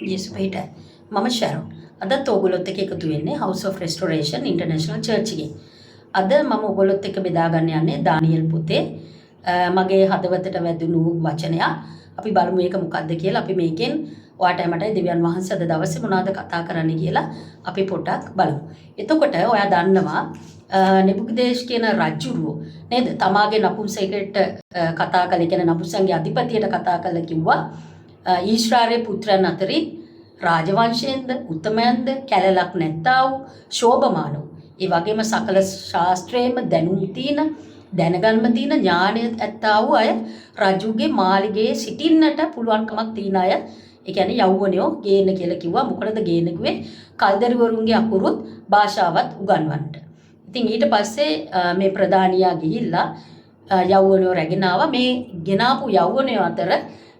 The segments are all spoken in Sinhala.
ජේසුපේට මම ෂැරොන්. අදත් ඔයගොල්ලොත් එක්ක එකතු වෙන්නේ House of Restoration International Church එකේ. අද මම ඔයගොල්ලොත් එක්ක බෙදා ගන්න යන්නේ දානියෙල් පොතේ මගේ හදවතට වැදුණු වචනයක්. අපි බලමු මේක මොකක්ද කියලා. අපි මේකෙන් ඔයාට මටයි දෙවියන් වහන්සේ අද දවසේ මොනවද කතා කරන්න කියලා අපි පොඩ්ඩක් බලමු. එතකොට ඔයා දන්නවා නෙබුකදේශ් කියන රජුරුව නේද? තමාගේ නපුංසකයට කතා කළේ කියන නපුංසන්ගේ අධිපතියට කතා කළා කිව්වා ඊශ්‍රායලයේ පුත්‍රයන් අතරින් රාජවංශයෙන්ද උත්තමයන්ද කැලලක් නැත්තා වූ ශෝභමාන වූ ඒ වගේම සකල ශාස්ත්‍රයේම දැනුම් තියෙන දැනගන්ම තියෙන ඥානය ඇත්තා වූ අය රජුගේ මාලිගයේ සිටින්නට පුළුවන්කමක් තියෙන අය ඒ කියන්නේ යෞවනයෝ ගේන්න කියලා කිව්වා. මොකටද ගේන්න කිව්වේ? කල්දරිවරුන්ගේ අකුරුත් භාෂාවත් උගන්වන්නට. ඉතින් ඊට පස්සේ මේ ප්‍රධානියා ගිහිල්ලා යෞවනයෝ රැගෙන ආවා. මේ ගෙනාපු යෞවනයෝ අතර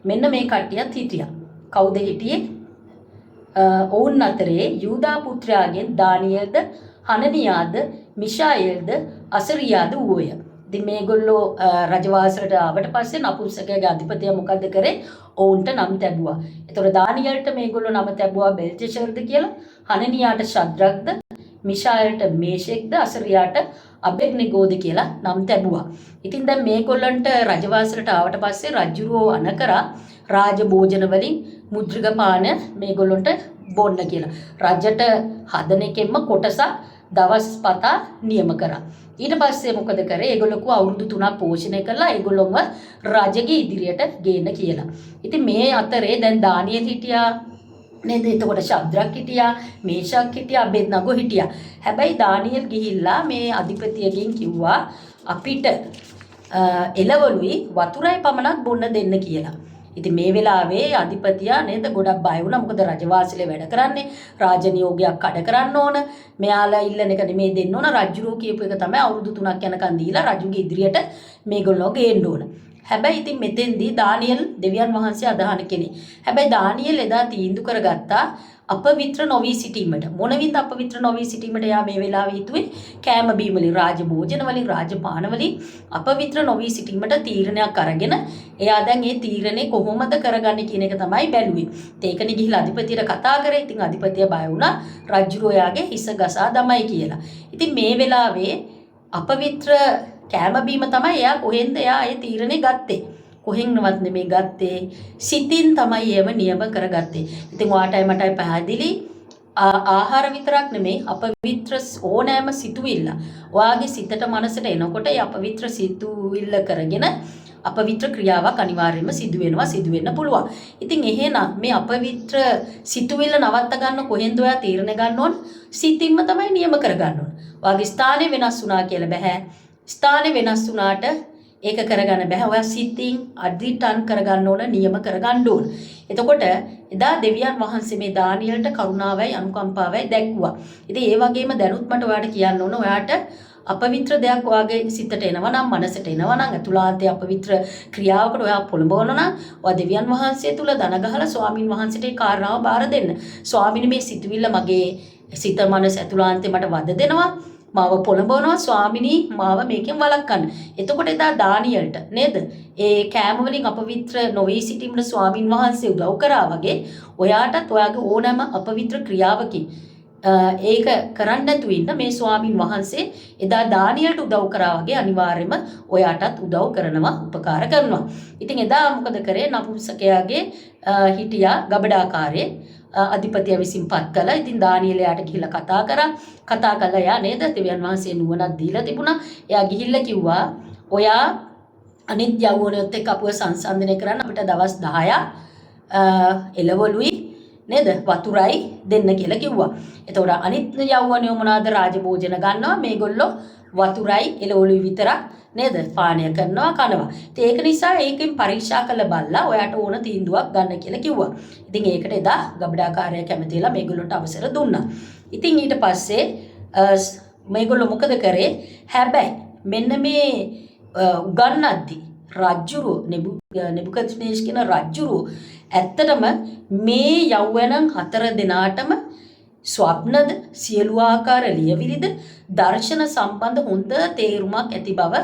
මෙන්න මේ කට්ටියත් හිටියා. කවුද හිටියේ? ඔවුන් අතරේ යූදා පුත්‍රයාගෙන් දානියෙල්ද හනනියාද මිෂායෙල්ද අසරියාද වූය. ඉතින් මේගොල්ලෝ රජවාසලට ආවට පස්සේ නපුංසකයාගේ අධිපතියා මොකද්ද කරේ? ඔවුන්ට නම් තැබුවා. ඒතකොට දානියෙල්ට මේගොල්ලෝ නම තැබුවා බෙල්තෙෂර්ද කියලා. හනනියාට ශද්‍රක්ද, මිෂායෙල්ට මේෂෙක්ද, අසරියාට අබෙද්නෙගෝද කියලා නම් තැබුවා. ඉතින් දැන් මේගොල්ලන්ට රජවාසලට ආවට පස්සේ රජුරෝ අනකරා රාජ භෝජන වලින් මුද්‍රික පාන මේගොල්ලන්ට බොන්න කියලා. රජට හදන එකෙන්ම කොටසක් දවස් පතා නියම කරා. ඊට පස්සේ මොකද කරේ? ඒගොල්ලෝ අවුරුදු 3ක් පෝෂණය කළා ඒගොල්ලොන්ව රජගේ ඉදිරියට ගේන්න කියලා. ඉතින් මේ අතරේ දැන් දානියෙල් හිටියා නේද? එතකොට ශද්‍රක් හිටියා, මේෂක් හිටියා, අබෙද්නගෝ හිටියා. හැබැයි දානියෙල් ගිහිල්ලා මේ අධිපතියගෙන් කිව්වා අපිට එළවලුයි වතුරයි පමණක් බොන්න දෙන්න කියලා. ඉතින් මේ වෙලාවේ අධිපතියා නේද ගොඩක් බය වුණා. මොකද රජවාසලේ වැඩ කරන්නේ රාජනියෝගයක් කඩ කරන්න ඕන. මෙයාලා ඉල්ලන එක නෙමෙයි දෙන්න ඕන. රජුරෝ කියපු එක තමයි අවුරුදු 3ක් යනකන් දීලා රජුගේ ඉදිරියට මේගොල්ලෝ ගේන්න ඕන. හැබැයි ඉතින් මෙතෙන්දී දානියෙල් දෙවියන් වහන්සේ අදහන කෙනෙක්. හැබැයි දානියෙල් එදා තීන්දුව කරගත්තා අපවිත්‍ර නොවී සිටීමට. මොනවින්ද අපවිත්‍ර නොවී සිටීමට? යා මේ වෙලාවේ හිතුවේ කෑම බීම වලින්, රාජ භෝජන වලින්, රාජපාන වලින් අපවිත්‍ර නොවී සිටීමට තීරණයක් අරගෙන එයා දැන් ඒ තීරණේ කොහොමද කරගන්නේ කියන එක තමයි බැලුවේ. ඒකනේ ගිහිල්ලා අධිපතියට කතා කරේ. ඉතින් අධිපතිය බය වුණා රජුරෝ යාගේ හිස ගසා දමයි කියලා. ඉතින් මේ වෙලාවේ අපවිත්‍ර කෑම බීම තමයි එයා කොහෙන්ද එයා ඒ තීරණේ ගත්තේ. කොහෙන්වත් නෙමෙයි ගත්තේ, සිතින් තමයි ඒව නියම කරගත්තේ. ඉතින් ඔයාටයි මටයි පැහැදිලි ආහාර විතරක් නෙමෙයි අපවිත්‍ර ඕනෑම සිතුවිල්ල ඔයාගේ සිතට මනසට එනකොට ඒ අපවිත්‍ර සිතුවිල්ල කරගෙන අපවිත්‍ර ක්‍රියාවක් අනිවාර්යයෙන්ම සිදු වෙන්න පුළුවන්. ඉතින් එහෙනම් මේ අපවිත්‍ර සිතුවිල්ල නවත්ත ගන්න කොහෙන්ද ඔයා තීරණ ගන්න ඕන? සිතින්ම තමයි නියම කරගන්න ඕන. ඔයාගේ ස්ථානේ වෙනස් වුණා කියලා බෑ. ස්ථානේ වෙනස් වුණාට ඒක කරගන්න බෑ. ඔයා සිතින් අධිටන් කරගන්න ඕන, නියම කරගන්න ඕන. එතකොට එදා දෙවියන් වහන්සේ මේ දානියෙල්ට කරුණාවයි අනුකම්පාවයි දැක්ුවා. ඉතින් ඒ වගේම දැනුත් මට ඔයාට කියන්න ඕන ඔයාට අපවිත්‍ර දෙයක් ඔයාගේ සිතට එනවා නම්, මනසට එනවා නම්, අතුලාන්තයේ අපවිත්‍ර ක්‍රියාවකට ඔයා පොළඹවනවා නම්, ඔයා දෙවියන් වහන්සේ තුල දන ගහලා ස්වාමින් වහන්සේට ඒ කාරණාව බාර දෙන්න. ස්වාමිනේ මේ සිතුවිල්ල මගේ සිත මනස අතුලාන්තේ මට වද දෙනවා. මාව පොළඹවනවා ස්වාමිනී මාව මේකෙන් වළක්වන්න. එතකොට එදා දානියෙල්ට නේද? ඒ කෑම වලින් අපවිත්‍ර නොවී සිටීමට ස්වාමින් වහන්සේ උදව් කරා වගේ ඔයාටත් ඔයාගේ ඕනෑම අපවිත්‍ර ක්‍රියාවකින් ඒක කරන්න නැතුව ඉන්න මේ ස්වාමින් වහන්සේ එදා දානියෙල්ට උදව් කරා වගේ අනිවාර්යයෙන්ම ඔයාටත් උදව් කරනවා, උපකාර කරනවා. ඉතින් එදා මොකද කරේ? නපුංසකයාගේ හිටියා ගබඩාකාරයේ අධිපතිය විසින් පත් කළා. ඉතින් දානියෙල් යාට ගිහිල්ලා කතා කළා යා නේද? දෙවියන් වහන්සේ නුවණක් දීලා තිබුණා. එයා ගිහිල්ලා කිව්වා ඔයා අනිත් යවුණොත් එක්ක අපුව සංසන්දනය කරන්න අපිට දවස් 10ක් එළවලුයි නේද වතුරයි දෙන්න කියලා කිව්වා. එතකොට අනිත් යවුණියෝ මොනවාද? රාජභෝජන ගන්නවා. මේගොල්ලෝ වතුරයි එළවලුයි විතරක් නේද පානය කරනවා, කනවා. ඉතින් ඒක නිසා ඒකෙන් පරීක්ෂා කරලා බලලා ඔයාට ඕන තීන්දුවක් ගන්න කියලා කිව්වා. ඉතින් ඒකට එදා ගබඩාකාරයා කැමතිලා මේගොල්ලන්ට අවසර දුන්නා. ඉතින් ඊට පස්සේ මේගොල්ලෝ මොකද කරේ? හැබැයි මෙන්න මේ උගන්නද්දි රජුරෝ නෙබුකද්නේස්ර් කියන රජුරෝ ඇත්තටම මේ යෞවනන් 4 දෙනාටම ස්වප්නද සියලු ආකාර ලියවිලිද දර්ශන සම්බන්ධ හොඳ තේරුමක් ඇති බව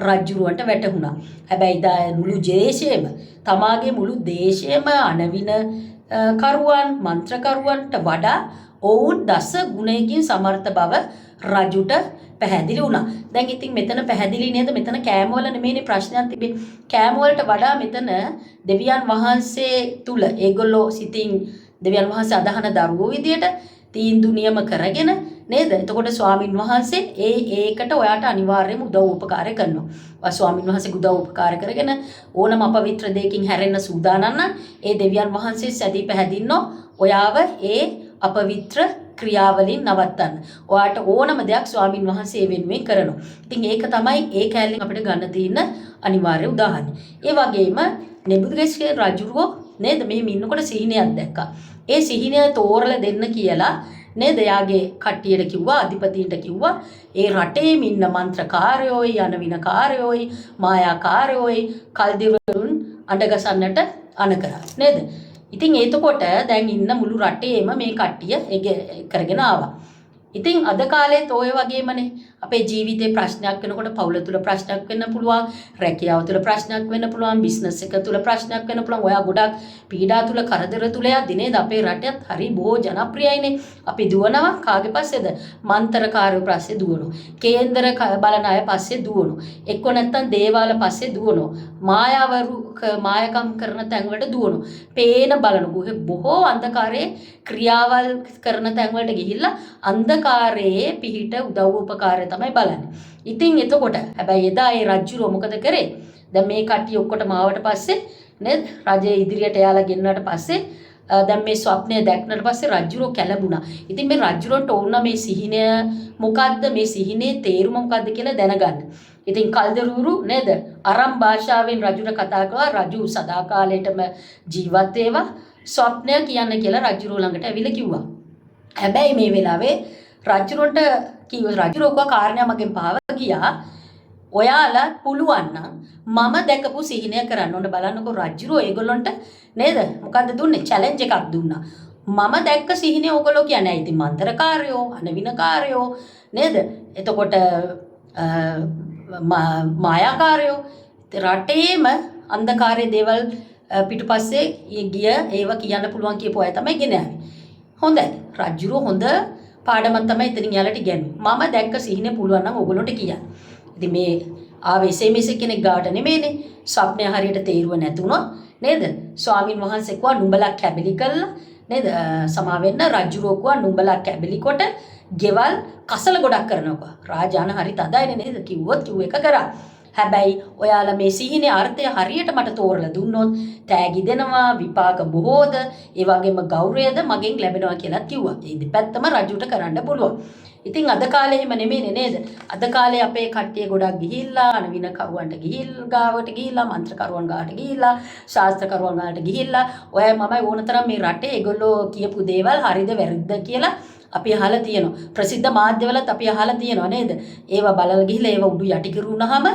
රජුරවන්ට වැටහුණා. හැබැයි දා මුළු දේශයේම තමාගේ මුළු දේශයේම අනවින කරුවන් මන්ත්‍රකරුවන්ට වඩා ඔවුන් දස ගුණයකින් සමර්ථ බව රජුට පැහැදිලි වුණා. දැන් ඉතින් මෙතන පැහැදිලි නේද? මෙතන කෑමවල නෙමෙයිනේ ප්‍රශ්නයක් තිබෙන්නේ. කෑමවලට වඩා මෙතන දෙවියන් වහන්සේ තුල ඒගොල්ලෝ සිතින් දෙවියන් වහන්සේ අදහන දරුවෝ විදියට තීන්දුව නියම කරගෙන නේද? එතකොට ස්වාමින් වහන්සේ ඒකට ඔයාට අනිවාර්යයෙන්ම උදව් උපකාර කරනවා. ස්වාමින් වහන්සේ උදව් උපකාර කරගෙන ඕනම අපවිත්‍ර දෙයකින් හැරෙන්න සූදානම් නම් ඒ දෙවියන් වහන්සේ සැදී පැහැදින්නෝ ඔයාව ඒ අපවිත්‍ර ක්‍රියාවලින් නවත්තන්න. ඔයාට ඕනම දෙයක් ස්වාමින් වහන්සේ වෙනුවෙන් කරනවා. ඉතින් ඒක තමයි ඒ කැලෙන් අපිට ගන්න තියෙන අනිවාර්ය උදාහරණය. ඒ වගේම නෙබුකද්නේසර් රජුරෝ නේද මෙහෙම ඉන්නකොට සිහිනයක් දැක්කා. ඒ සිහිනය තෝරලා දෙන්න කියලා නේද යාගේ කට්ටියට කිව්වා, අධිපතීන්ට කිව්වා ඒ රටේම ඉන්න මන්ත්‍රකාරයෝයි යනවිනකාරයෝයි මායාකාරයෝයි කල්දිවරුන් අඬගසන්නට අණ කරා නේද? ඉතින් එතකොට දැන් ඉන්න මුළු රටේම මේ කට්ටිය කරගෙන ආවා. ඉතින් අද කාලේත් ඔය වගේමනේ අපේ ජීවිතේ ප්‍රශ්නයක් වෙනකොට පවුල තුල ප්‍රශ්නයක් වෙන්න පුළුවන්, රැකියාව තුල ප්‍රශ්නයක් වෙන්න පුළුවන්, බිස්නස් එක තුල ප්‍රශ්නයක් වෙන්න පුළුවන්. ඔයා ගොඩක් පීඩා තුල කරදර තුල යද්දි නේද අපේ රටයත් හරි බොහෝ ජනප්‍රියයිනේ. අපි දුවනවා කාගේ පස්සේද? මන්තරකාරයෝ පස්සේ දුවනවා. කේන්දර බලන අය පස්සේ දුවනවා. එක්ක නැත්තම් දේවාල පස්සේ දුවනවා. මායාවරු මායකම් කරන තැන් වලට දුවනවා. පේන බලන බොහෝ අන්ධකාරයේ ක්‍රියාවල් කරන තැන් වලට ගිහිල්ලා අන්ධකාරයේ පිහිට උදව් උපකාරය තමයි බලන්නේ. ඉතින් එතකොට හැබැයි එදා ඒ රජුරෝ මොකද කරේ? දැන් මේ කට්ටිය ඔක්කොටම ආවට පස්සේ නේද? රජයේ ඉදිරියට යාලා ගෙන්නනට පස්සේ දැන් මේ ස්වප්නය දැක්නට පස්සේ රජුරෝ කැළඹුණා. ඉතින් මේ රජුරන්ට ඕන මේ සිහිනය මොකද්ද? මේ සිහිනේ තේරුම මොකද්ද කියලා දැනගන්න. ඉතින් කල්දරුරු නේද? අරම් භාෂාවෙන් රජුට කතා කළා. රජු සදාකාලයටම ජීවත් වේවා ස්වප්නය කියන්න කියලා රජුරෝ ළඟට ඇවිල්ලා කිව්වා. හැබැයි මේ වෙලාවේ රජුරන්ට කිව්ව රජුරෝක කාරණා මගෙන් පාව ගියා. ඔයාලා පුළුවන් නම් මම දැකපු සිහිනය කරන්න ඕන බලන්නකෝ රජුරෝ ඒගොල්ලන්ට නේද? මොකද්ද දුන්නේ? චැලෙන්ජ් එකක් දුන්නා. මම දැක්ක සිහිනය ඕගොල්ලෝ කියන්නේ ඉතින් මන්ත්‍රකාරයෝ, අනවිනකාරයෝ නේද? එතකොට මායාකාරයෝ රටේම අන්ධකාරයේ දේවල් පිටුපස්සේ ගිය ඒව කියන්න පුළුවන් කියපු අය තමයි ගෙනාවේ. හොඳයි. රජුරෝ හොඳ පාඩමක් තමයි එතනින් යාලට ඉගෙනුවේ. මම දැක්ක සිහිනේ පුළුවන් නම් ඔයගොල්ලන්ට කියන්න. ඉතින් මේ ආවේශයේ මේසෙ කෙනෙක් ගාවට නෙමෙයිනේ. ස්වප්නය හරියට තේරුව නැතුණොත් නේද? ස්වාමින් වහන්සේ කිව්වා නුඹලා කැබලි කළා නේද? සමා වෙන්න රජුරෝ කිව්වා නුඹලා කැබලි කොට ගෙවල් කසල ගොඩක් කරනවා. රාජාන හරි තදයිනේ නේද? කිව්වොත් කිව්ව එක කරා. හැබැයි ඔයාලා මේ සිහිනේ අර්ථය හරියට මට තෝරලා දුන්නොත් තෑගි දෙනවා විපාක බොහෝද ඒ වගේම ගෞරවයද මගෙන් ලැබෙනවා කියලා කිව්වා. ඒ දෙපැත්තම රජුට කරන්න පුළුවන්. ඉතින් අද කාලේ එහෙම නෙමෙයිනේ නේද? අද කාලේ අපේ කට්ටිය ගොඩක් ගිහිල්ලා අනවින කරුවන්ට ගාවට ගිහිල්ලා මන්ත්‍ර කරුවන් ගාවට ගිහිල්ලා ශාස්ත්‍ර කරුවන් ගාවට ගිහිල්ලා ඔය මමයි ඕනතරම් මේ රටේ ඒගොල්ලෝ කියපු දේවල් හරිද වැරදිද කියලා අපි අහලා තියෙනවා. ප්‍රසිද්ධ මාධ්‍යවලත් අපි අහලා තියෙනවා නේද? ඒවා බලලා ගිහිල්ලා ඒවා උඩු යටි කරුණාම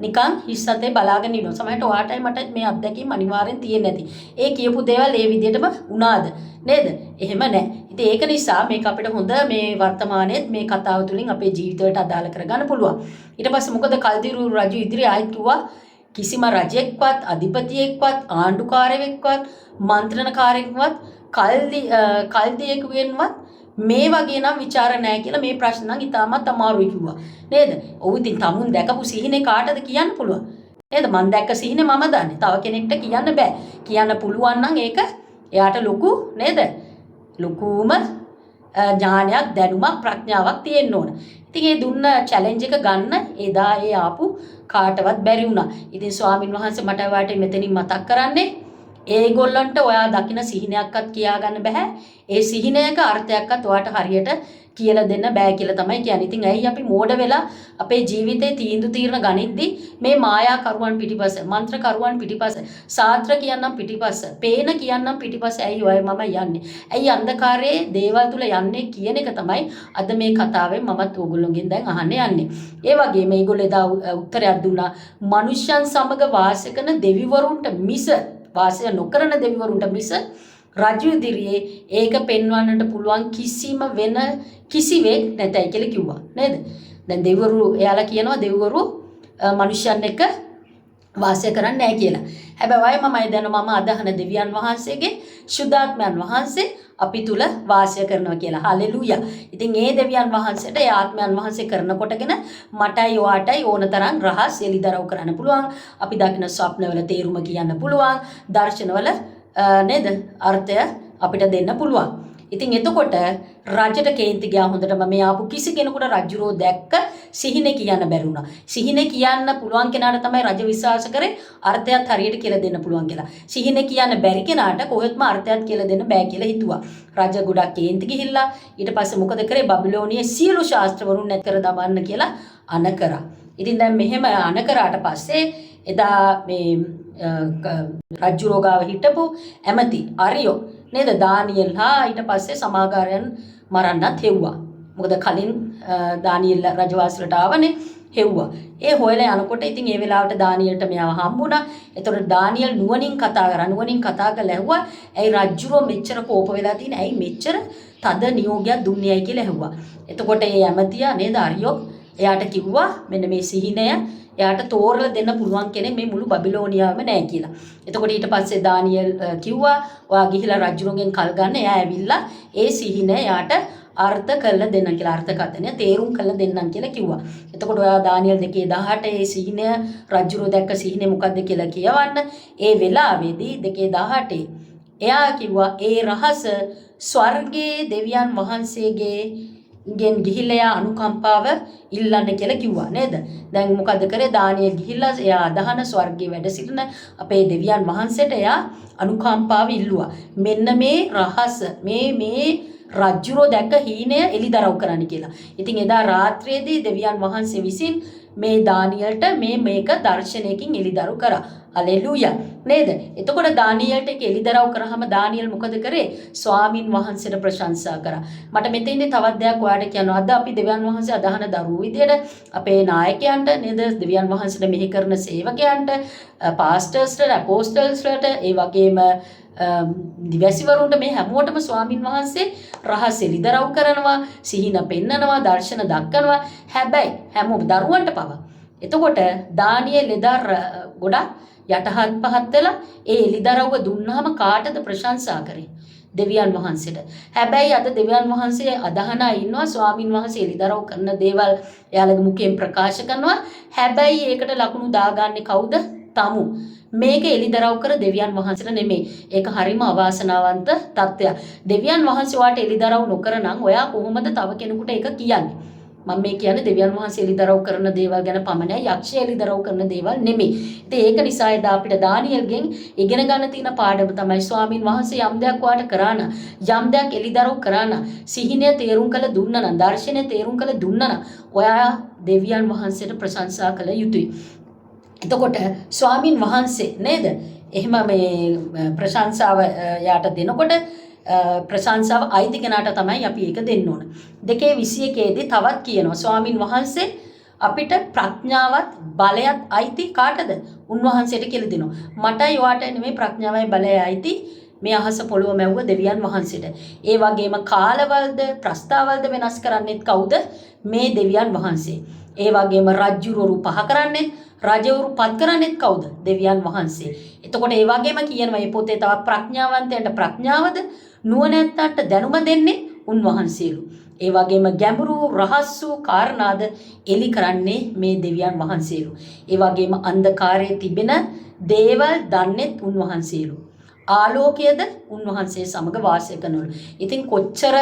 නිකන් හිස්සතේ බලාගෙන ඉන්නවා. සමහරට ඔයාටයි මට මේ අත්දැකීම් අනිවාර්යෙන් තියෙන්නේ නැති. ඒ කියපු දේවල් ඒ විදිහටම වුණාද නේද? එහෙම නැහැ. ඉතින් ඒක නිසා මේක අපිට හොඳ මේ වර්තමානයේත් මේ කතාව තුළින් අපේ ජීවිතයට අදාළ කරගන්න පුළුවන්. ඊට පස්සේ මොකද කල්දිරු රජු ඉදිරියේ ආයෙත් කිව්වා කිසිම රජෙක්වත් අධිපතියෙක්වත් ආණ්ඩුකාරයෙක්වත් මන්ත්‍රණකාරයෙක්වත් කල්දියෙකුගෙන්වත් මේ වගේ නම් ਵਿਚාර නැහැ කියලා මේ ප්‍රශ්න නම් ඉතාමත් අමාරුයි කිව්වා නේද? ඔව් ඉතින් තමුන් දැකපු සිහිනේ කාටද කියන්න පුළුවන් නේද? මම දැක්ක සිහිනේ මම දන්නේ. තව කෙනෙක්ට කියන්න බෑ. කියන්න පුළුවන් නම් ඒක එයාට ලොකු නේද? ලොකුම ඥානයක්, දැනුමක්, ප්‍රඥාවක් තියෙන්න ඕන. ඉතින් ඒ දුන්න චැලෙන්ජ් එක ගන්න එදා ඒ ආපු කාටවත් බැරි වුණා. ඉතින් ස්වාමින් වහන්සේ මට වාට මෙතනින් මතක් කරන්නේ ඒගොල්ලන්ට ඔයා දකින සිහිනයක්වත් කියා ගන්න බෑ. ඒ සිහිනයක අර්ථයක්වත් ඔයාට හරියට කියලා දෙන්න බෑ කියලා තමයි කියන්නේ. ඉතින් ඇයි අපි මෝඩ වෙලා අපේ ජීවිතේ තීන්දුව తీරන ගනිද්දි මේ මායා කරුවන් පිටිපස්ස, මන්ත්‍ර කරුවන් පිටිපස්ස, සාත්‍ර කියන්නම් පිටිපස්ස, පේන කියන්නම් පිටිපස්ස ඇයි ඔය මම යන්නේ? ඇයි අන්ධකාරයේ දේවල් තුල යන්නේ කියන එක තමයි අද මේ කතාවෙන් මමත් ඕගොල්ලෝගෙන් දැන් අහන්න යන්නේ. ඒ වගේම මේගොල්ලෝ එදා උත්තරයක් දුන්නා. මනුෂ්‍යයන් සමග වාසය කරන දෙවිවරුන්ට මිස වාසය නොකරන දෙවිවරුන්ට මිස රජු ඉදිරියේ ඒක පෙන්වන්නට පුළුවන් කිසිම වෙන කිසිවෙක් නැතයි කියලා කිව්වා නේද? දැන් දෙවිවරු එයාලා කියනවා දෙවිවරු මිනිස්යන් එක්ක වාසය කරන්නේ නැහැ කියලා. හැබැයි මමයි මම අදහන දෙවියන් වහන්සේගේ සුද්ධාත්මයන් වහන්සේ අපි තුල වාසය කරනවා කියලා. හලෙලූයා. ඉතින් ඒ දෙවියන් වහන්සේට ඒ ආත්මයන් වහන්සේ කරනකොටගෙන මටයි ඔයාටයි ඕනතරම් රහස් එලිදරව් කරන්න පුළුවන්. අපි දකින ස්වප්නවල තේරුම කියන්න පුළුවන්. දර්ශනවල නේද අර්ථය අපිට දෙන්න පුළුවන්. ඉතින් එතකොට රජට කේන්ති ගියා හොඳටම මේ ආපු කිසි කෙනෙකුට රජුරෝ දැක්ක සිහිනේ කියන්න බැරි වුණා. සිහිනේ කියන්න පුළුවන් කෙනාට තමයි රජ විශ්වාස කරේ අර්ථයත් හරියට කියලා දෙන්න පුළුවන් කියලා. සිහිනේ කියන්න බැරි කෙනාට කොහෙත්ම අර්ථයත් කියලා දෙන්න බෑ කියලා හිතුවා. රජ ගොඩක් කේන්ති ගිහිල්ලා ඊට පස්සේ මොකද කරේ බබිලෝනියේ සියලු ශාස්ත්‍රවරුන් නැත් කර දමන්න කියලා අණ කරා. ඉතින් දැන් මෙහෙම අණ කරාට පස්සේ එදා මේ රජුරෝ ගාව හිටපු ඇමති අරියෝ නේද දානියෙල්ලා ඊට පස්සේ සමාගාරයන් මරන්නත් හෙව්වා. මොකද කලින් දානියෙල් රජවාසලට ආවනේ හෙව්වා. ඒ හොයලා යනකොට ඉතින් ඒ වෙලාවට දානියෙල්ට මෙයාව හම්බුණා. එතකොට දානියෙල් නුවණින් කතා කරලා ඇහුවා ඇයි රජුරෝ මෙච්චර කෝප වෙලා තියෙන්නේ? ඇයි මෙච්චර තද නියෝගයක් දුන්නේයි කියලා ඇහුවා. එතකොට ඒ ඇමතියා නේද අරියෝ එයාට කිව්වා මෙන්න මේ සිහිනය එයාට තෝරලා දෙන්න පුළුවන් කෙනෙක් මේ මුළු බබිලෝනියාවම නැහැ කියලා. එතකොට ඊට පස්සේ දානියෙල් කිව්වා ඔයා ගිහිලා රජුරුගෙන් කල් ගන්න. එයා ඇවිල්ලා ඒ සිහිනය එයාට අර්ථ කරලා දෙන්න කියලා අර්ථකථනය තේරුම් කරලා දෙන්නම් කියලා කිව්වා. එතකොට ඔයා දානියෙල් 2:18 ඒ සිහිනය රජුරුව දැක්ක සිහිනය මොකද්ද කියලා කියවන්න. ඒ වෙලාවේදී 2:18 එයා කිව්වා ඒ රහස ස්වර්ගයේ දෙවියන් වහන්සේගේ ගෙන් ගිහිල්ලා අනුකම්පාව ඉල්ලන්න කියලා කිව්වා නේද? දැන් මොකද කරේ දානියෙල් ගිහිල්ලා එයා අදහන ස්වර්ගයේ වැඩ සිටින අපේ දෙවියන් වහන්සේට එයා අනුකම්පාව ඉල්ලුවා. මෙන්න මේ රහස මේ රජුරෝ දැක්ක හීනය එලිදරව් කරන්න කියලා. ඉතින් එදා රාත්‍රියේදී දෙවියන් වහන්සේ විසින් මේ දානියෙල්ට මේක දර්ශනයකින් එලිදරව් කරා. හලෙලූයා නේද? එතකොට දානියෙල්ට ඒක එලිදරව් කරාම දානියෙල් මොකද කරේ? ස්වාමින් වහන්සේට ප්‍රශංසා කරා. මට මෙතෙන්දී තවත් දෙයක් ඔයාලට කියනවා. අද අපි දෙවියන් වහන්සේ අදහන දරුවෝ විදියට අපේ නායකයන්ට නේද? දෙවියන් වහන්සේට මෙහි කරන සේවකයන්ට, පාස්ටර්ස්ට, අපෝස්ටල්ස්ට, ඒ වගේම දිවැසිවරුන්ට මේ හැමෝටම ස්වාමින් වහන්සේ රහස් එලිදරව් කරනවා, සිහින පෙන්නනවා, දර්ශන දක්වනවා. හැබැයි හැමෝම දරුවන්ට පවා. එතකොට දානියෙල් එදා ගොඩක් යටහත් පහත් වෙලා ඒ එලිදරව්ව දුන්නාම කාටද ප්‍රශංසා කරේ? දෙවියන් වහන්සේට. හැබැයි අද දෙවියන් වහන්සේ අදහන ඉන්නවා ස්වාමින් වහන්සේ එලිදරව් කරන දේවල් එයාලගේ මුඛයෙන් ප්‍රකාශ කරනවා. හැබැයි ඒකට ලකුණු දාගන්නේ කවුද? තමු. මේක එලිදරව් කර දෙවියන් වහන්සේට නෙමෙයි. ඒක හරිම අවාසනාවන්ත තත්ත්වයක්. දෙවියන් වහන්සේ වාට එලිදරව් නොකර නම් ඔයා කොහොමද තව කෙනෙකුට ඒක කියන්නේ? මම මේ කියන්නේ දෙවියන් වහන්සේ එලිදරව් කරන දේවල් ගැන පමණයි, යක්ෂය එලිදරව් කරන දේවල් නෙමෙයි. ඉතින් ඒක නිසා එදා අපිට දානියෙල්ගෙන් ඉගෙන ගන්න තියෙන පාඩම තමයි ස්වාමින් වහන්සේ යම් දෙයක් වාට කරා නම්, යම් දෙයක් එලිදරව් කරා නම්, සිහිනය තේරුම් කළ දුන්නා නම්, දර්ශනය තේරුම් කළ දුන්නා නම් ඔයා දෙවියන් වහන්සේට ප්‍රශංසා කළ යුතුයි. එතකොට ස්වාමින් වහන්සේ නේද? එහෙම මේ ප්‍රශංසාව යාට දෙනකොට ප්‍රශංසාව අයිති කෙනාට තමයි අපි ඒක දෙන්න ඕන. 2:21 තවත් කියනවා ස්වාමින් වහන්සේ අපිට ප්‍රඥාවත් බලයත් අයිති කාටද? උන්වහන්සේට කියලා දෙනවා. මටයි ඔයාට නෙමෙයි ප්‍රඥාවයි බලයයි අයිති. මේ අහස පොළොව මැව්ව දෙවියන් වහන්සේට. ඒ වගේම කාලවලද ප්‍රස්තාවල්ද වෙනස් කරන්නේත් කවුද? මේ දෙවියන් වහන්සේ. ඒ වගේම රජ්ජුරුවරු පහ කරන්නේ රජවරු පත් කරන්නේත් කවුද? දෙවියන් වහන්සේ. එතකොට ඒ වගේම කියනවා මේ පොතේ තව ප්‍රඥාවන්තයන්ට ප්‍රඥාවද නුවණැත්තන්ට දැනුම දෙන්නේ උන්වහන්සේලු. ඒ වගේම ගැඹුරු රහස් වූ කාරණාද එලි කරන්නේ මේ දෙවියන් වහන්සේලු. ඒ වගේම අන්ධකාරයේ තිබෙන දේවල් දන්නේත් උන්වහන්සේලු. ආලෝකයේද උන්වහන්සේ සමග වාසය කරනවලු. ඉතින් කොච්චර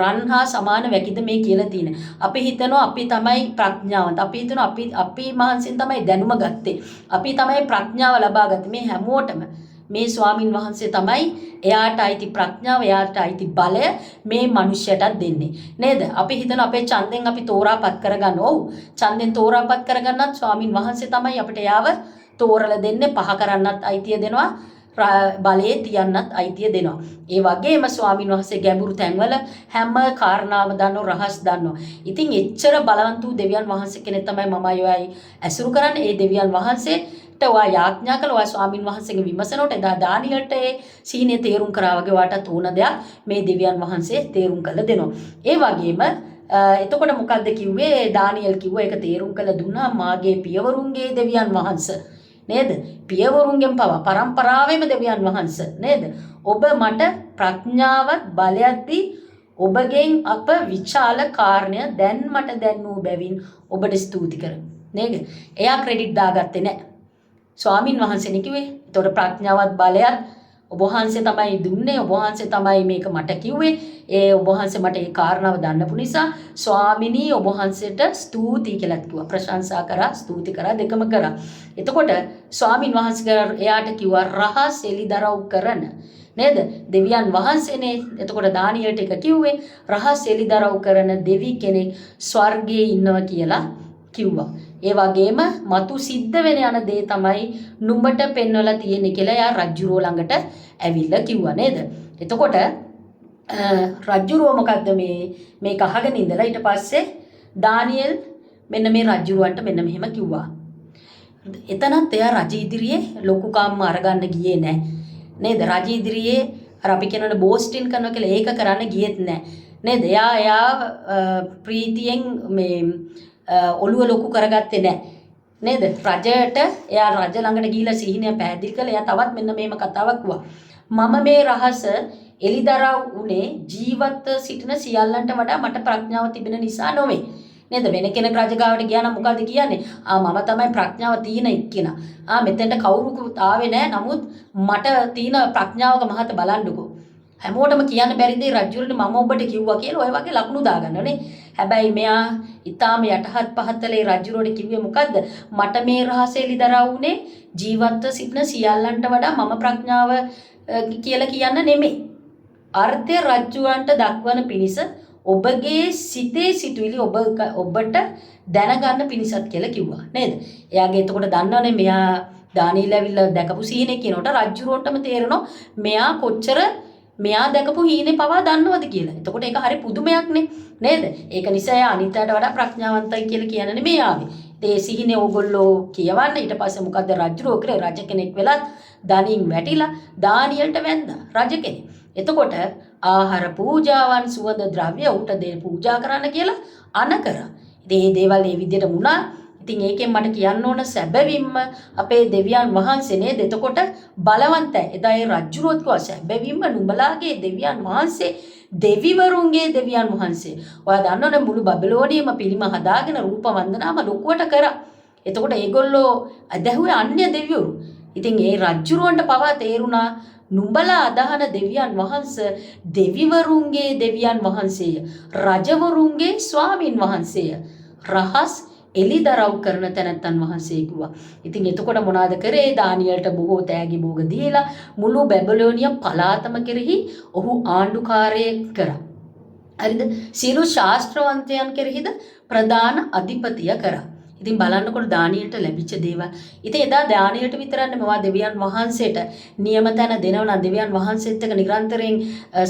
රන් හා සමාන වැකිද මේ කියලා තියෙන. අපි හිතනවා අපි තමයි ප්‍රඥාවන්ත. අපි හිතනවා අපි මහන්සියෙන් තමයි දැනුම ගත්තේ. අපි තමයි ප්‍රඥාව ලබා ගත්තේ. මේ හැමෝටම මේ ස්වාමින් වහන්සේ තමයි එයාට අයිති ප්‍රඥාව, එයාට අයිති බලය මේ මිනිස්සයටත් දෙන්නේ. නේද? අපි හිතන අපේ ඡන්දෙන් අපි තෝරාපත් කරගන්න. ඔව්. ඡන්දෙන් තෝරාපත් කරගන්නත් ස්වාමින් වහන්සේ තමයි අපිට යාව තෝරලා දෙන්නේ, පහ කරන්නත් අයිතිය දෙනවා. බලයේ තියන්නත් අයිතිය දෙනවා. ඒ වගේම ස්වාමින් වහන්සේ ගැඹුරු තැන්වල හැම කාරණාවම දන්නව, රහස් දන්නව. ඉතින් එච්චර බලවන්ත වූ දෙවියන් වහන්සේ කෙනෙක් තමයි මම අයයි ඇසුරු කරන්නේ. ඒ දෙවියන් වහන්සේ ඔයා යාඥා කළා ඔයා ස්වාමින් වහන්සේගේ විමසනකොට එදා දානියල්ට ඒ සීනේ තේරුම් කරා වගේ වාටත් ඕන දෙයක් මේ දෙවියන් වහන්සේ තේරුම් කළ දෙනවා. ඒ වගේම එතකොට මොකද්ද කිව්වේ දානියල් කිව්වා ඒක තේරුම් කළ දුන්නා මාගේ පියවරුන්ගේ දෙවියන් වහන්සේ නේද? පියවරුන්ගෙන් පවා පරම්පරාවෙම දෙවියන් වහන්සේ නේද? ඔබ මට ප්‍රඥාවත් බලයක් දී ඔබගෙන් අප විචාල කාරණය දැන් මට දැන්නූ බැවින් ඔබට ස්තුති කරමි. නේද? එයා ක්‍රෙඩිට් දාගත්තේ නැහැ. ස්වාමින් වහන්සේනේ කිව්වේ. ඒතකොට ප්‍රඥාවත් බලයත් ඔබ වහන්සේ තමයි දුන්නේ. ඔබ වහන්සේ තමයි මේක මට කිව්වේ. ඒ ඔබ වහන්සේ මට ඒ කාරණාව දන්නපු නිසා ස්වාමිනී ඔබ වහන්සේට ස්තුතියි කියලා කිව්වා. ප්‍රශංසා කරා, ස්තුති කරා දෙකම කරා. එතකොට ස්වාමින් වහන්සේ එයාට කිව්වා රහස් එලිදරව් කරන නේද? දෙවියන් වහන්සේනේ. එතකොට දානියලට එක කිව්වේ රහස් එලිදරව් කරන දෙවි කෙනෙක් ස්වර්ගයේ ඉන්නවා කියලා කිව්වා. ඒ වගේම මතු සිද්ධ වෙන යන දේ තමයි නුඹට පෙන්වලා තියෙන්නේ කියලා එයා රජුරෝ ළඟට ඇවිල්ලා කිව්වා නේද? එතකොට රජුරෝ මොකද්ද මේක අහගෙන ඉඳලා ඊට පස්සේ දානියෙල් මෙන්න මේ රජුරවන්ට මෙන්න මෙහෙම කිව්වා. එතනත් එයා රජ ඉදිරියේ ලොකුකම්ම අරගන්න ගියේ නැහැ. නේද? රජ ඉදිරියේ අර අපි කියනවනේ බෝස්ටින් කරනවා කියලා ඒක කරන්න ගියෙත් නැහැ. නේද? එයා ප්‍රීතියෙන් මේ ඔළුව ලොකු කරගත්තේ නැහැ. නේද? රජයට එයා රජ ළඟට ගිහිලා සිහිනය පැහැදිලි කළා. එයා තවත් මෙන්න මේම කතාවක් කිව්වා. මම මේ රහස එලිදරව් උනේ ජීවත් සිටින සියල්ලන්ට වඩා මට ප්‍රඥාව තිබෙන නිසා නොවේ. නේද? වෙන කෙනෙක් රජගාවට ගියා නම් මොකද්ද කියන්නේ? මම තමයි ප්‍රඥාව තියෙන එක්කෙනා. මෙතෙන්ට කවුරුකුත් ආවේ නැහැ. නමුත් මට තියෙන ප්‍රඥාවක මහත බලන්නකෝ. හැමෝටම කියන්න බැරි දේ රජුරනේ මම ඔබට කිව්වා කියලා ඔය වගේ ලකුණු දාගන්නනේ. හැබැයි මෙයා ඊටාම යටහත් පහත්ලේ රජුරෝට කිව්වේ මොකද්ද? මට මේ රහසේ එලිදරව් උනේ ජීවත්ව සිටින සියල්ලන්ට වඩා මම ප්‍රඥාව කියලා කියන්න නෙමෙයි. අර්ථය රජුවන්ට දක්වන පිණිස ඔබගේ සිතේ සිතුවිලි ඔබට දැනගන්න පිණිසත් කියලා කිව්වා නේද? එයාගේ එතකොට දන්නවනේ මෙයා දානියල් ඇවිල්ලා දැකපු සීනේ කියනකොට රජුරෝටම තේරෙනවා මෙයා කොච්චර මෙයා දැකපු හීනේ පවා දන්නවද කියලා. එතකොට ඒක හරි පුදුමයක්නේ නේද? ඒක නිසා එයා අනිත්‍යයට වඩා ප්‍රඥාවන්තයි කියලා කියනනේ මේ ආවේ. ඒ සිහිනේ ඕගොල්ලෝ කියවන්න ඊට පස්සේ මොකද්ද රජුරෝ කරේ රජ කෙනෙක් වෙලත් දණින් වැටිලා දානියල්ට වැන්දා රජ කෙනෙක්. එතකොට ආහාර පූජාවන් සුවඳ ද්‍රව්‍ය උට දේ පූජා කරන්න කියලා අන කරා. ඉතින් මේ දේවල් මේ විදිහට වුණා. ඉතින් ඒකෙන් මට කියන්න ඕන සැබවින්ම අපේ දෙවියන් වහන්සේ නේද? එතකොට බලවන්තයි. එදා ඒ රජුරොත් කිව්වා සැබවින්ම නුඹලාගේ දෙවියන් වහන්සේ දෙවිවරුන්ගේ දෙවියන් වහන්සේ. ඔයා දන්නවනේ මුළු බබලෝනියම පිළිම හදාගෙන රූප වන්දනාම ලොකුවට කරා. එතකොට ඒගොල්ලෝ අදහුවේ අන්‍ය දෙවිවරු. ඉතින් ඒ රජුරොන්ට පවා තේරුණා නුඹලා අදහන දෙවියන් වහන්සේ දෙවිවරුන්ගේ දෙවියන් වහන්සේය. රජවරුන්ගේ ස්වාමින් වහන්සේය. රහස් එලිදරව් කරන තැනැත්තන් වහන්සේ කිව්වා. ඉතින් එතකොට මොනවාද කරේ? දානියල්ට බොහෝ තෑගි භෝග දීලා මුළු බැබලෝනිය පළාතම කෙරෙහි ඔහු ආණ්ඩුකාරයෙක් කරා. හරිද? සියලු ශාස්ත්‍රවන්තයන් කෙරෙහිද ප්‍රධාන අධිපතිය කරා. ඉතින් බලන්නකොට දානියල්ට ලැබිච්ච දේවල්. ඉතින් එදා දානියල්ට විතරක් නෙමෙයි දෙවියන් වහන්සේට නියම තැන දෙනවනම් දෙවියන් වහන්සේත් එක්ක නිරන්තරයෙන්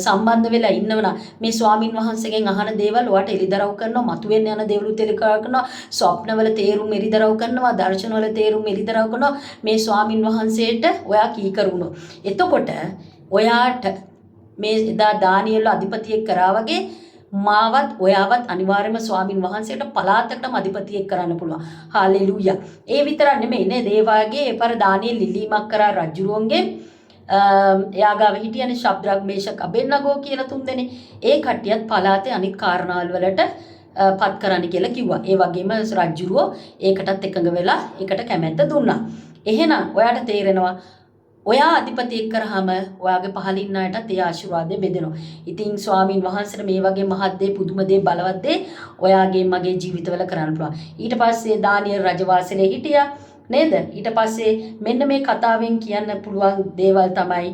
සම්බන්ධ වෙලා ඉන්නවනම් මේ ස්වාමින් වහන්සේගෙන් අහන දේවල් ඔයාට එලිදරව් කරනවා, මතුවෙන්න යන දේවලුත් එලිදරව් කරනවා, ස්වප්නවල තේරුම් එලිදරව් කරනවා, දර්ශනවල තේරුම් එලිදරව් කරනවා. මේ ස්වාමින් වහන්සේට ඔයා කීකරුණා. එතකොට ඔයාට මේ එදා දානියල් අධිපතියෙක් කරා වගේ මාවත් ඔයාවත් අනිවාර්යයෙන්ම ස්වාමින් වහන්සේට පලාතකටම අධිපතියෙක් කරන්න පුළුවන්. හාලෙලූයා. ඒ විතරක් නෙමෙයි නේද? ඒ වාගේ එපර දානියෙල් ලිලීමක් කරා රජුරුවන්ගෙන් එයාගාව හිටියනේ ශබ්ද්‍රක් මේෂක් අබෙන්නගෝ කියලා තුන්දෙනේ. ඒ කට්ටියත් පලාතේ අනිත් කාරණාවල් වලට පත් කරන්න කියලා කිව්වා. ඒ වගේම රජුරුවෝ ඒකටත් එකඟ වෙලා ඒකට කැමැත්ත දුන්නා. එහෙනම් ඔයාට තේරෙනවා ඔයා අධිපතියෙක් කරාම ඔයාගේ පහලින් අයටත් ඒ ආශිර්වාදය බෙදෙනවා. ඉතින් ස්වාමින් වහන්සේට මේ වගේ මහත් දේ පුදුම දේ බලවත් දේ ඔයාගේ මගේ ජීවිතවල කරන්න පුළුවන්. ඊට පස්සේ දානියල් රජවාසලේ හිටියා නේද? ඊට පස්සේ මෙන්න මේ කතාවෙන් කියන්න පුළුවන් දේවල් තමයි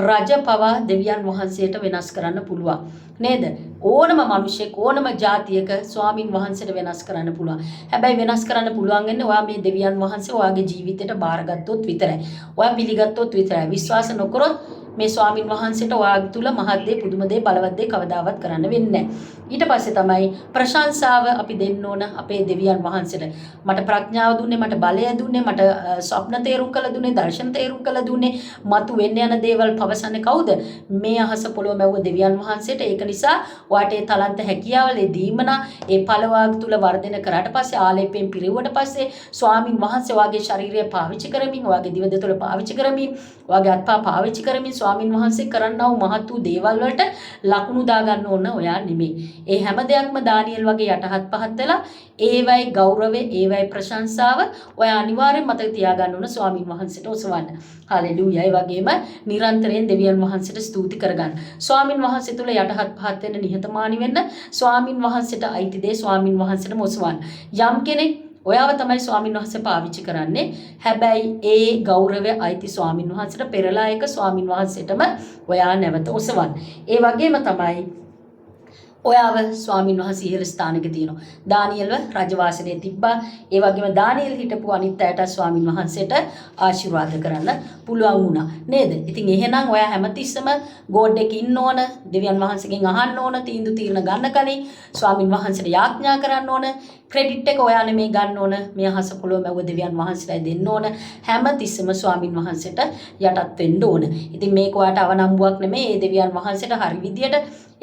රජ පවා දෙවියන් වහන්සේට වෙනස් කරන්න පුළුවන් නේද? ඕනම මිනිහෙක් ඕනම ජාතියක ස්වාමින් වහන්සේට වෙනස් කරන්න පුළුවන්. හැබැයි වෙනස් කරන්න පුළුවන් වෙන්නේ ඔයා මේ දෙවියන් වහන්සේ ඔයාගේ ජීවිතයට බාරගත්තොත් විතරයි. ඔයා පිළිගත්තොත් විතරයි. විශ්වාස නොකරොත් මේ ස්වාමින් වහන්සේට ඔයාගේ තුල මහත් දේ පුදුම දේ බලවත් දේ කවදාවත් කරන්න වෙන්නේ නැහැ. ඊට පස්සේ තමයි ප්‍රශංසාව අපි දෙන්න ඕන අපේ දෙවියන් වහන්සේට. මට ප්‍රඥාව දුන්නේ, මට බලය දුන්නේ, මට ස්වප්න තේරුම් කළ දුන්නේ, දර්ශන තේරුම් කළ දුන්නේ, මතු වෙන්න යන දේවල් පවසන්නේ කවුද? මේ අහස පොළොව මැව්ව දෙවියන් වහන්සේට. ඒක නිසා ඔයාට ඒ තලන්ත හැකියාවල ඒ දීමනා ඒ ඵලවාග් තුල වර්ධනය කරාට පස්සේ ආලේපයෙන් පිරෙව්වට පස්සේ ස්වාමින් වහන්සේ ඔයාගේ ශරීරය පාවිච්චි කරමින්, ඔයාගේ දිව දෙතොල පාවිච්චි කරමින්, ඔයාගේ අත්පා පාවිච්චි කරමින් ස්වාමින් වහන්සේ කරන්නා වූ මහත් වූ දේවල් වලට ලකුණු දා ගන්න ඕන ඔයා නෙමෙයි. ඒ හැම දෙයක්ම දානියෙල් වගේ යටහත් පහත් වෙලා ඒවයි ගෞරවය, ඒවයි ප්‍රශංසාව ඔයා අනිවාර්යෙන් මතක තියාගන්න ඕන ස්වාමින් වහන්සේට ඔසවන්න. හalleluya. ඒ වගේම නිරන්තරයෙන් දෙවියන් වහන්සේට ස්තුති කරගන්න. ස්වාමින් වහන්සේ තුල යටහත් පහත් වෙන්න, නිහතමානී වෙන්න, ස්වාමින් වහන්සේට අයිති දේ ස්වාමින් වහන්සේටම ඔසවන්න. යම් කෙනෙක් ඔයාව තමයි ස්වාමින් වහන්සේ පාවිච්චි කරන්නේ. හැබැයි ඒ ගෞරවය අයිති ස්වාමින් වහන්සේට පෙරලා එක ස්වාමින් වහන්සේටම ඔයා නැවත ඔසවන්න. ඒ වගේම තමයි ඔයාව ස්වාමින් වහන්සේ ඉහළ ස්ථානක තියෙනවා. දානියෙල්ව රජවාසනේ තිබ්බා. ඒ වගේම දානියෙල් හිටපු අනිත් අයට ස්වාමින් වහන්සේට ආශිර්වාද කරන්න පුළුවන් වුණා. නේද? ඉතින් එහෙනම් ඔයා හැමතිස්සම ගෝඩ් එකේ ඉන්න ඕන, දෙවියන් වහන්සේගෙන් අහන්න ඕන, තීන්දුව తీරන ගන්න කලින් ස්වාමින් වහන්සේට යාඥා කරන්න ඕන. ක්‍රෙඩිට් එක ඔයා නෙමෙයි ගන්න ඕන. මේ අහස පොළොව මැව්ව දෙවියන් වහන්සේටයි දෙන්න ඕන. හැමතිස්සම ස්වාමින් වහන්සේට යටත් වෙන්න ඕන. ඉතින් මේක ඔයාට අවනම්බුවක් නෙමෙයි. මේ දෙවියන් වහන්සේට හරි විදියට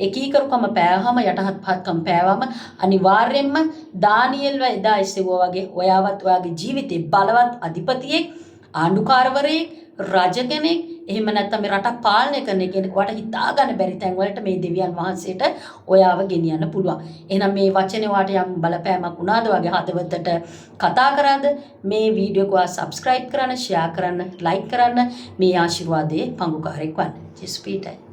එකීකරුකම පෑවහම, යටහත් පහත්කම පෑවම අනිවාර්යෙන්ම දානියෙල්ව එදා ඉස්සෙවුවා වගේ ඔයාවත් ඔයාගේ ජීවිතේ බලවත් අධිපතියෙක්, ආණ්ඩුකාරවරයෙක්, රජ කෙනෙක්, එහෙම නැත්නම් මේ රටක් පාලනය කරන කෙනෙක් වට හිතා ගන්න බැරි තැන් වලට මේ දෙවියන් වහන්සේට ඔයාව ගෙනියන්න පුළුවන්. එහෙනම් මේ වචනේ වාට යම් බලපෑමක් වුණාද වගේ හදවතට කතා කරාද? මේ වීඩියෝ එක ඔයා subscribe කරන්න, share කරන්න, like කරන්න, මේ ආශිර්වාදයේ පංගුකාරයෙක් වන්න. ජෙස්පීටයි.